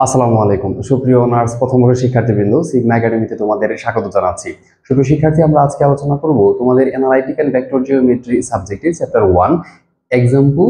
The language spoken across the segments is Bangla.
আসসালামু আলাইকুম সুপ্রিয় অনার্স প্রথম বর্ষের শিক্ষার্থীবৃন্দ, সিগমা একাডেমিতে তোমাদের স্বাগত জানাচ্ছি। সুপ্রিয় শিক্ষার্থী, আমরা আজকে আলোচনা করব তোমাদের অ্যানালাইটিক্যাল ভেক্টর জিওমেট্রি সাবজেক্টের চ্যাপ্টার 1 এক্সাম্পল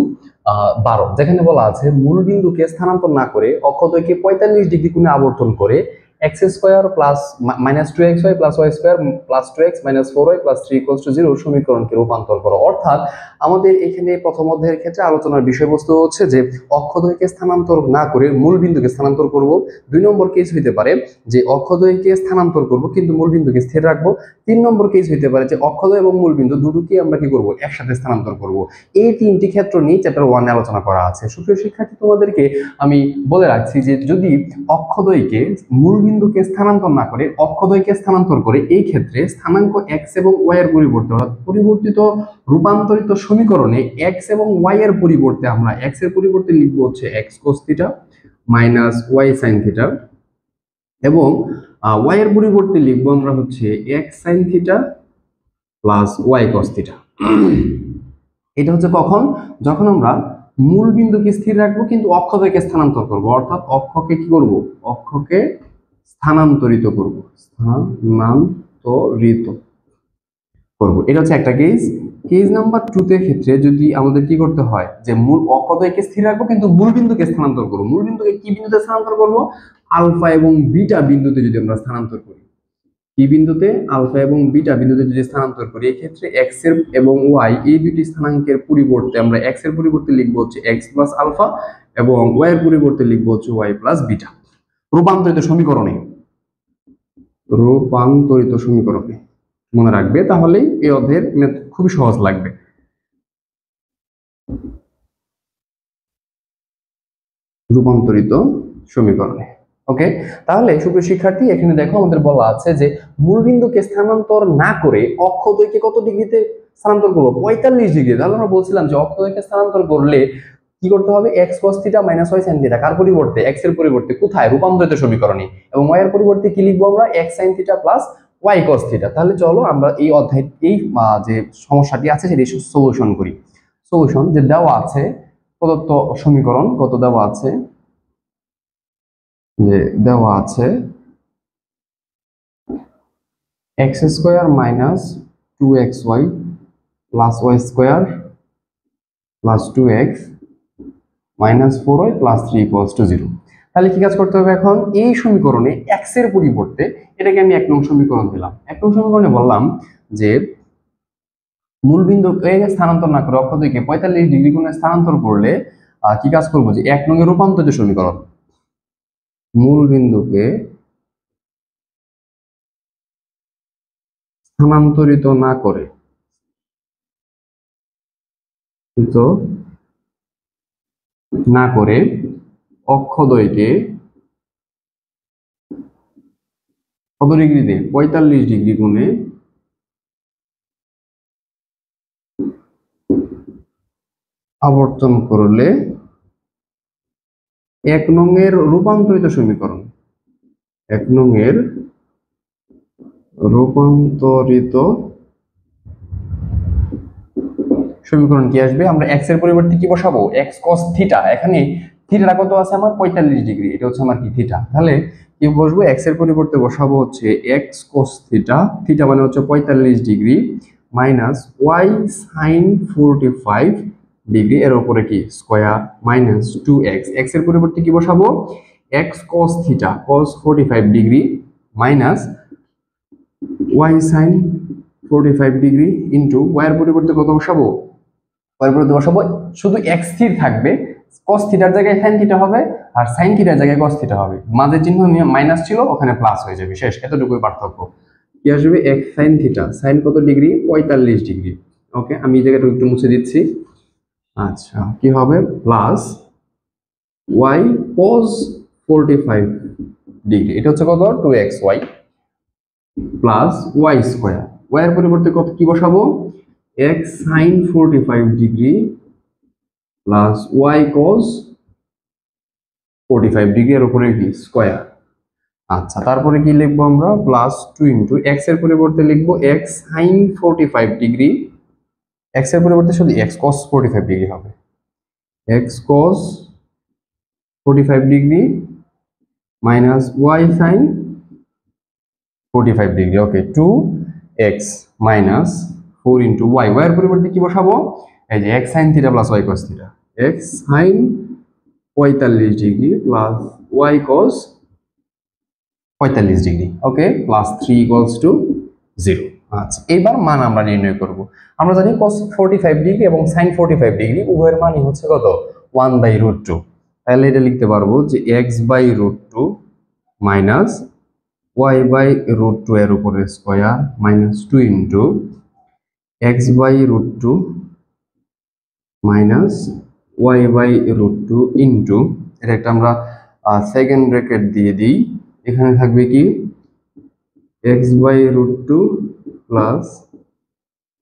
12, যেখানে বলা আছে মূল বিন্দুকে স্থানান্তর না করে অক্ষদ্বয়কে 45 ডিগ্রি কোণে আবর্তন করে x square plus minus 2xy plus y square plus 2x minus 4y plus 3 = 0 সমীকরণকে রূপান্তর করো। অর্থাৎ আমাদের এখানে প্রথম অধ্যায়ের ক্ষেত্রে আলোচনার বিষয়বস্তু হচ্ছে যে অক্ষদ্বয়কে স্থানান্তর না করে মূল বিন্দুকে স্থানান্তর করব। 2 নম্বর কেস হইতে পারে যে অক্ষদ্বয়কে স্থানান্তর করব কিন্তু মূল বিন্দুকে স্থির রাখবো। 3 নম্বর কেস হইতে পারে যে অক্ষদ্বয় এবং মূল বিন্দু দুটোকে আমরা কি করব, একসাথে স্থানান্তর করব। এই তিনটি ক্ষেত্র নিয়ে চ্যাপ্টার 1 এ আলোচনা করা আছে। সুপ্রিয় শিক্ষার্থী, তোমাদেরকে আমি বলে রাখছি যে যদি অক্ষদ্বয়কে মূল বিন্দুকে স্থানান্তর না করে অক্ষদ্বয়কে স্থানান্তর করে, এই ক্ষেত্রে স্থানাঙ্ক x এবং y এর পরিবর্তে অর্থাৎ পরিবর্তিত রূপান্তরিত সমীকরণে x এবং y এর পরিবর্তে আমরা x এর পরিবর্তে লিখব হচ্ছে x cos θ minus y sin θ এবং y এর পরিবর্তে লিখব আমরা হচ্ছে x sin θ plus y cos θ। এটা হচ্ছে কখন, যখন আমরা মূল বিন্দুকে স্থির রাখবো কিন্তু অক্ষদ্বয়কে স্থানান্তর করব, অর্থাৎ অক্ষকে কি করব, অক্ষকে স্থানান্তরিত করব, স্থানান্তরিত করব। এটা হচ্ছে একটা কেস। কেস নাম্বার 2 তে ক্ষেত্রে যদি আমাদের কি করতে হয় যে মূল অক্ষদ্বয়কে স্থির রাখবো কিন্তু মূল বিন্দুকে স্থানান্তর করব। মূল বিন্দুকে কি বিন্দুতে স্থানান্তর করব, আলফা এবং বিটা বিন্দুতে যদি আমরা স্থানান্তর করি, কি বিন্দুতে, আলফা এবং বিটা বিন্দুতে যদি স্থানান্তর করি, এই ক্ষেত্রে x এর এবং y এই দুটি স্থানাঙ্কের পরিবর্তে আমরা x এর পরিবর্তে লিখব হচ্ছে x প্লাস আলফা এবং y এর পরিবর্তে লিখব হচ্ছে y প্লাস বিটা। রূপান্তরিত সমীকরণে, রূপান্তরিত সমীকরণে মনে রাখবে, তাহলে এই অধ্যায়ের ম্যাথ খুবই সহজ লাগবে। রূপান্তরিত সমীকরণে, ওকে। তাহলে সুপ্রিয় শিক্ষার্থী, এখানে দেখো আমাদের বলা আছে যে মূল বিন্দুকে স্থানান্তর না করে অক্ষদ্বয়কে কত ডিগ্রিতে স্থানান্তর করবো, 45 ডিগ্রি। তাহলে আমরা বলছিলাম যে অক্ষদ্বয়কে স্থানান্তর করলে কি করতে হবে, x cos θ minus y sin θ, কার পরিবর্তে, x এর পরিবর্তে, কোথায়, রূপান্তরিত সমীকরণে, এবং y এর পরিবর্তে কি লিখবো আমরা, x sin θ plus y cos θ। তাহলে চলো আমরা এই অধ্যায় এই যে সমস্যাটি আছে সেটি সলিউশন করি। সলিউশন যে দেওয়া আছে প্রদত্ত সমীকরণ, কত দেওয়া আছে, যে দেওয়া আছে x square minus 2xy plus y square plus 2x minus 4y plus 3 = 0। তাহলে কি কাজ করতে হবে, এখন এই সমীকরণে x এর পরিবর্তে এটাকে আমি 1 নং সমীকরণ দিলাম। 1 নং সমীকরণে বললাম যে মূল বিন্দুকে স্থানান্তর না করে অক্ষদ্বয়কে 45 ডিগ্রি কোণে স্থানান্তর করলে কি কাজ করব, যে 1 নং এর রূপান্তরিত সমীকরণ, মূল বিন্দুকে স্থানান্তরিত না করে অক্ষদ্বয়কে কত ডিগ্রিতে, 45 ডিগ্রি কোণে আবর্তন করলে 1 নং এর রূপান্তরিত সমীকরণ, 1 নং এর রূপান্তরিত সমীকরণ কি আসবে, আমরা x এর পরিবর্তে কি বসাবো, x cos θ। এখানে থিটা কত আছে আমার, 45 ডিগ্রি, এটা হচ্ছে আমার কি থিটা। তাহলে কি বসবো, x এর পরিবর্তে বসাবো হচ্ছে x cos θ, থিটা মানে হচ্ছে 45 degree minus y sin 45 degree, এর উপরে কি স্কয়ার মাইনাস 2x, x এর পরিবর্তে কি বসাবো, x cos θ cos 45 degree minus y sin 45 degree into y এর পরিবর্তে কত বসাবো, পরিবর্তে বসাবো, শুধু x স্থির থাকবে, cos থিটার জায়গায় sin থিটা হবে আর sin থিটার জায়গায় cos থিটা হবে, মাঝের চিহ্ন মাইনাস ছিল ওখানে প্লাস হয়ে যাবে, শেষ, এতটুকুই পার্থক্য। কি আসবে, x sin থিটা, sin কত ডিগ্রি, 45 ডিগ্রি, ওকে। আমি এই জায়গাটা একটু মুছে দিচ্ছি। আচ্ছা, কি হবে, প্লাস y cos 45 ডিগ্রি, এটা হচ্ছে কত, 2xy plus y square, y এর পরিবর্তে কত কি বসাবো, x sin 45 degree plus y cos 45 degree, এর উপরে কি স্কয়ার। আচ্ছা, তারপরে কি লিখবো আমরা, প্লাস 2 ইনটু x এর পরিবর্তে লিখবো x sin 45 ডিগ্রি, x এর পরিবর্তে শুধু x cos 45 ডিগ্রি হবে, x cos 45 degree minus y sine 45 degree. Okay, 2x minus 4 into y, y এর পরিবর্তে কি বসাবো? এই যে x sine theta plus y cos theta, x sine 45 degree plus y cos 45 degree. Okay, plus 3 equals to 0। আচ্ছা, এবার মান আমরা নির্ণয় করব। আমরা জানি cos 45 ডিগ্রি এবং sin 45 ডিগ্রি উভয়ের মানই হচ্ছে কত? 1/√2। তাহলে এটা লিখতে পারবো যে x/√2 মাইনাস y/√2 এর উপরে square minus 2 into x/√2 minus y/√2 into, এটা একটা আমরা সেকেন্ড ব্র্যাকেট দিয়ে দিই, এখানে থাকবে কি x/√2 প্লাস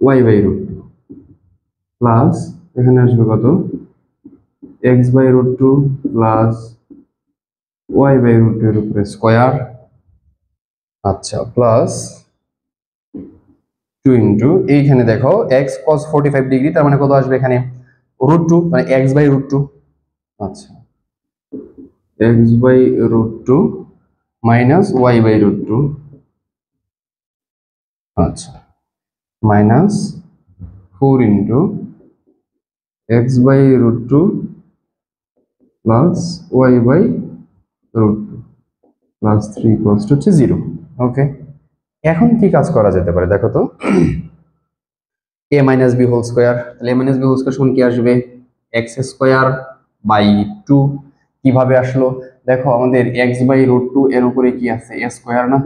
y/√2 প্লাস এখানে আসবে কত? x/√2 প্লাস y/√2 এর উপরে স্কয়ার, আচ্ছা, প্লাস 2 ইন্টু এইখানে দেখো x cos 45 ডিগ্রি, তার মানে কত আসবে এখানে? √2, মানে x/√2। আচ্ছা, x/√2 মাইনাস y/√2, আচ্ছা, minus 4 into x/√2 plus y/√2 plus 3 equals two হচ্ছে 0। ওকে, এখন কি কাজ করা যেতে পারে দেখো তো, a minus b whole square, তাহলে a minus b whole square সমান কি আসবে? X square by 2। কিভাবে আসলো দেখো, আমাদের x/√2 এর উপরে কি আছে? a স্কোয়ার না,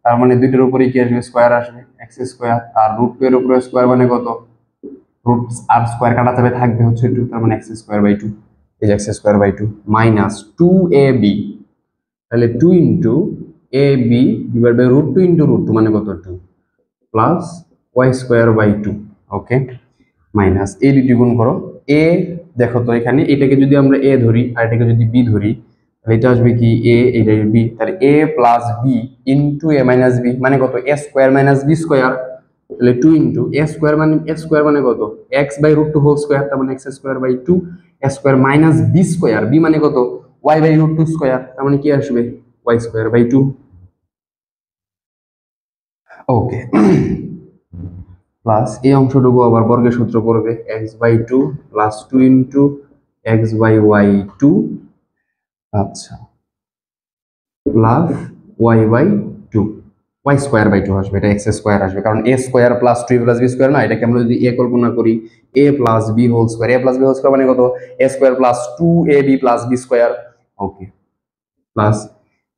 তার মানে দুইটার উপরে কি আসবে? স্কোয়ার আসবে, এক্স স্কোয়ার, আর √2 এর উপরে স্কোয়ার মানে কত? রুট আর স্কোয়ার কাটা যাবে, থাকবে হচ্ছে 2, তার মানে x²/2, এই যে x²/2 মাইনাস 2ab, তাহলে 2 into ab divide by √2 into √2 মানে কত? 2 প্লাস y²/2। ওকে, মাইনাস এই দুটি গুণ করো, a দেখো তো এখানে এটাকে যদি আমরা a ধরি আর এটাকে যদি b ধরি, তাহলে এটা আসবে কি a, এটা b, তাহলে a plus b into a minus b মানে কত? a square minus b square, তাহলে 2 ইন্টু a স্কোয়ার মানে কত? x/√2 হোল স্কোয়ার, তার মানে x²/2, a square minus b square, b মানে কত? y/√2 স্কোয়ার, তার মানে কি আসবে? y²/2। ওকে, প্লাস এই অংশটুকু আবার বর্গের সূত্র করবে, x/2 প্লাস 2 ইন্টু x/y2, আচ্ছা, প্লাস y/2, y²/2 আসবে, এটা x² আসবে, কারণ a square plus 2 plus b square না, এটাকে আমরা যদি a কল্পনা করি, a plus b whole square, a plus b whole square মানে কত? a square plus 2ab plus b square. Okay, plus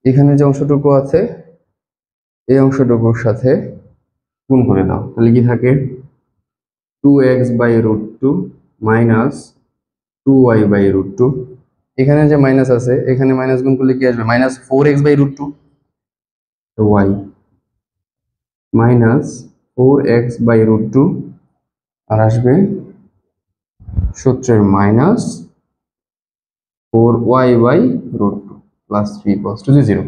এখানে যে অংশটুকু আছে এই অংশটুকুর সাথে গুণ করে দাও, তাহলে কি থাকে? 2x/√2 মাইনাস 2y/√2, এখানে যে মাইনাস আছে এখানে মাইনাস গুণ করলে কি আসবে? Minus 4x/√2 y minus 4x/√2, আর আসবে সূত্রের minus 4y/√2 plus 3 equals to 0।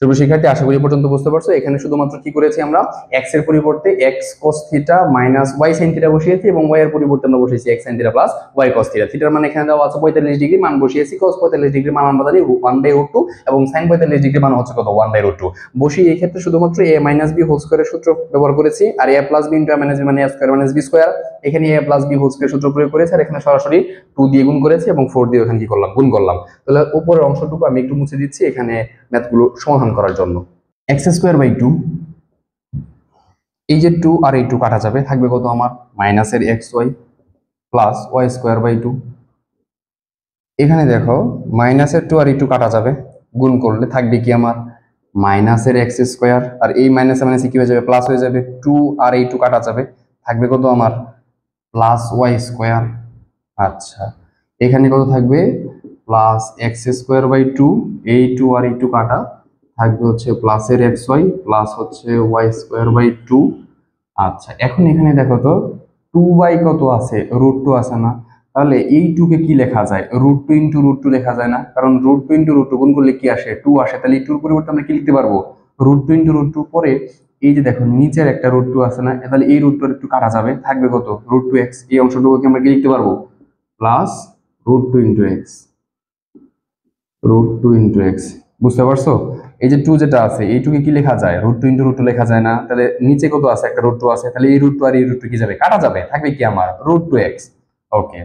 শুভ শিক্ষার্থী, আশা করি পর্যন্ত বুঝতে পারছো। এখানে শুধুমাত্র কি করেছি আমরা? x এর পরিবর্তে x cos theta minus y sin theta বসিয়েছি এবং y এর পরিবর্তে আমরা বসিয়েছি x sin theta plus y cos theta. থিটার মান এখানে দেওয়া আছে 45 ডিগ্রি, মান বসিয়েছি। cos 45 ডিগ্রি মান আমরা জানি 1/√2 এবং sin 45 ডিগ্রি মান হচ্ছে কত? 1/√2। বসিয়ে এই ক্ষেত্রে শুধুমাত্র a মাইনাস b হোল স্কয়ারের সূত্র ব্যবহার করেছি, আর a plus b into a minus b মানে a square minus b square. এখানে a plus b whole square সূত্র প্রয়োগ করেছি, আর এখানে সরাসরি 2 দিয়ে গুণ করেছি এবং 4 দিয়ে এখানে কি করলাম? গুণ করলাম। তাহলে উপরের অংশটুকু আমি একটু মুছে দিচ্ছি এখানে ম্যাথগুলো সমাধান করার জন্য। x²/2, এই যে 2 আর এই 2 কাটা যাবে, থাকবে কত আমার? মাইনাসের xy প্লাস y²/2। এখানে দেখো মাইনাসের 2 আর এই 2 কাটা যাবে, গুণ করলে থাকবে কি আমার? মাইনাসের x², আর এই মাইনাসে মাইনাসে কি হয়ে যাবে? প্লাস হয়ে যাবে। 2 আর এই 2 কাটা যাবে, থাকবে কত আমার? Plus y²। আচ্ছা, এখানে কত থাকবে? প্লাস x²/2, এই 2 আর এই 2 কাটা, থাকবে হচ্ছে প্লাসের xy প্লাস হচ্ছে y²/2। আচ্ছা, এখন এখানে দেখো তো 2 কত আছে? √2 আছে না? তাহলে এই 2 কে কি লেখা যায়? √2 ইন্টু √2 লেখা যায় না? কারণ √2 ইন্টু √2 গুণ করলে কি আসে? 2 আসে। তাহলে এই 2 এর পরিবর্তে আমরা কি লিখতে পারবো? √2 ইন্টু √2, পরে এই যে দেখো নিচের একটা √2 আছে না, তাহলে এই √2 একটু কাটা যাবে, থাকবে কত? √2x। এই অংশটুকুকে আমরা কি লিখতে পারবো? Plus √2 into x, √2 into x। বুঝতে পারছো? এই যে 2 যেটা আছে এইটুকে কি লেখা যায়, √2 ইন্টু √2 লেখা যায় না? তাহলে নিচে কত আছে, একটা √2 আছে, তাহলে এই √2 আর এই √2 কি যাবে, কাটা যাবে, থাকবে কি আমার √2x। ওকে,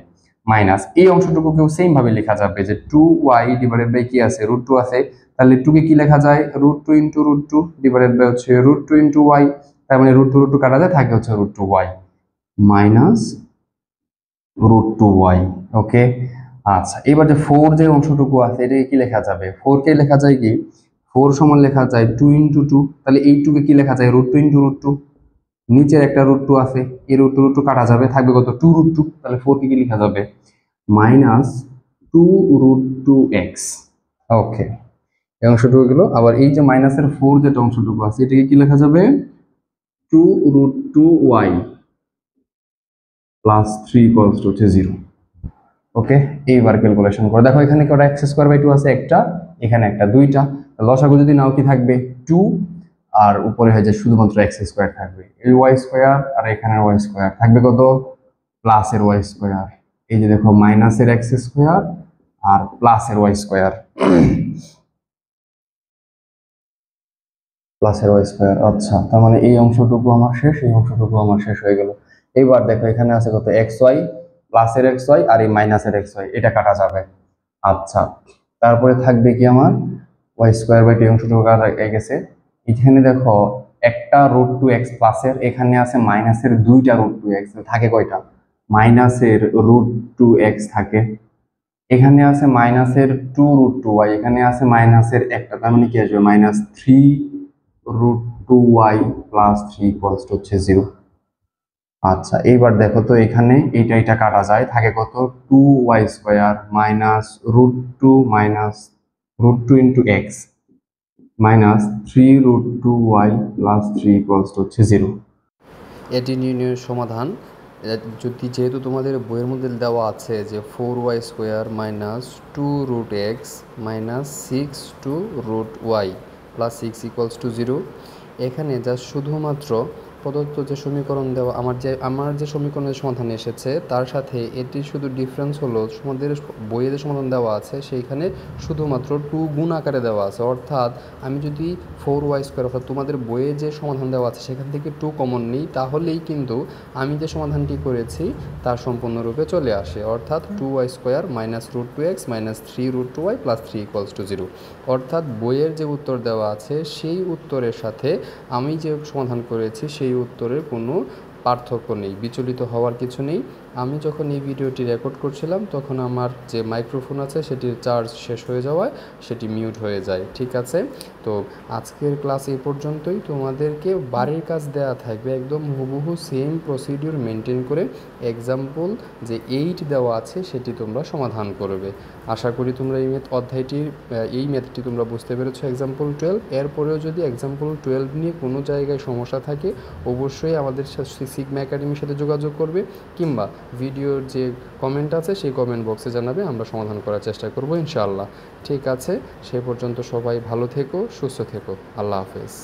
মাইনাস এই অংশটুকুকেও সেম ভাবে লেখা যাবে যে 2y ডিভাইডেড বাই কি আছে, √2 আছে, তাহলে 2 কে কি লেখা যায়, √2 ইন্টু √2 ডিভাইডেড বাই হচ্ছে √2 ইন্টু y, তার মানে √2 √2 কাটা যায়, থাকে হচ্ছে √2y মাইনাস √2y। ওকে, আচ্ছা এবার যে 4 যে অংশটুকু আছে এটাকে কি লেখা যাবে, 4 কে লেখা যায় কি, 4 সমান লেখা যায় 2 ইন্টু 2, তাহলে এই 2 কে কি লেখা যায়, √2 ইন্টু √2, নিচের একটা √2 আছে, এই √2 কাটা যাবে, থাকবে কত 2 √2, তাহলে 4 কে কি লেখা যাবে, মাইনাস 2 √2x। ওকে, এই অংশটুকু গেল। আবার এই যে মাইনাসের 4 যেটা অংশটুকু আছে এটাকে কি লেখা যাবে, 2 √2y প্লাস 3 ইকুয়ালস টু হচ্ছে 0। ওকে, এইবার ক্যালকুলেশন করে দেখো, এখানে কটা x²/2 আছে, একটা, এখানে একটা, দুইটা, লসাগু যদি নাও কি থাকবে 2, আর উপরে হয়ে যায় শুধুমাত্র x² থাকবে, এই y² আর এখানের y² থাকবে কত, প্লাসের y²। এই যে দেখো মাইনাসের x² আর প্লাসের y², প্লাসের y²। আচ্ছা, তার মানে এই অংশটুকু আমার শেষ, এই অংশটুকু আমার শেষ হয়ে গেল। এইবার দেখো এখানে আছে কত xy, প্লাসের xy আর এই মাইনাসের xy, এটা কাটা যাবে। আচ্ছা, তারপরে থাকবে কি আমার y²/2 অংশটুকু কাটা গেছে। এখানে দেখো একটা √2x প্লাসের, এখানে আছে মাইনাসের দুইটা √2x, থাকে কয়টা, মাইনাসের √2x থাকে, এখানে আছে মাইনাসের 2 √2y, এখানে আছে মাইনাসের একটা, তার মানে কি আসবে, -3 √2y প্লাস 3 ইকুয়ালস টু হচ্ছে 0। আচ্ছা এইবার দেখো তো এখানে এটা কাটা যায়, থাকে কত, 2y² minus √2 minus √2 into x minus 3 √2y plus 3 equals two হচ্ছে 0। এটি নির্ণয়ের সমাধান। যেহেতু তোমাদের বইয়ের মধ্যে দেওয়া আছে যে 4y² minus 2 √x minus 6 2 √y plus 6 equals to 0, এখানে যা শুধুমাত্র প্রদত্ত যে সমীকরণ দেওয়া, আমার যে সমীকরণের সমাধান এসেছে তার সাথে এটি শুধু ডিফারেন্স হলো, তোমাদের বইয়ে যে সমাধান দেওয়া আছে সেইখানে শুধুমাত্র 2 গুণ আকারে দেওয়া আছে, অর্থাৎ আমি যদি 4y² অর্থাৎ তোমাদের বইয়ে যে সমাধান দেওয়া আছে সেখান থেকে 2 কমন নিই, তাহলেই কিন্তু আমি যে সমাধানটি করেছি তার সম্পূর্ণরূপে চলে আসে, অর্থাৎ 2y² minus √2x minus 3 √2y plus 3 equals to 0। অর্থাৎ বইয়ের যে উত্তর দেওয়া আছে সেই উত্তরের সাথে আমি যে সমাধান করেছি সেই উত্তরের কোনো পার্থক্য নেই, বিচলিত হওয়ার কিছু নেই। আমি যখন এই ভিডিওটি রেকর্ড করছিলাম তখন আমার যে মাইক্রোফোন আছে সেটির চার্জ শেষ হয়ে যাওয়ায় সেটি মিউট হয়ে যায়। ঠিক আছে, তো আজকের ক্লাস এই পর্যন্তই। তোমাদেরকে বাড়ির কাজ দেওয়া থাকবে একদম হুবহু সেম প্রসিডিউর মেনটেন করে, এক্সাম্পল যে 8 দেওয়া আছে সেটি তোমরা সমাধান করবে। আশা করি তোমরা এই ম্যাথটি তোমরা বুঝতে পেরেছো। এক্সাম্পল 12, এরপরেও যদি এক্সাম্পল 12 নিয়ে কোনো জায়গায় সমস্যা থাকে অবশ্যই আমাদের সিগমা একাডেমির সাথে যোগাযোগ করবে, কিংবা ভিডিওর যে কমেন্ট আছে সেই কমেন্ট বক্সে জানাবে, আমরা সমাধান করার চেষ্টা করব ইনশাআল্লাহ। ঠিক আছে, সে পর্যন্ত সবাই ভালো থেকো, সুস্থ থেকো, আল্লাহ হাফেজ।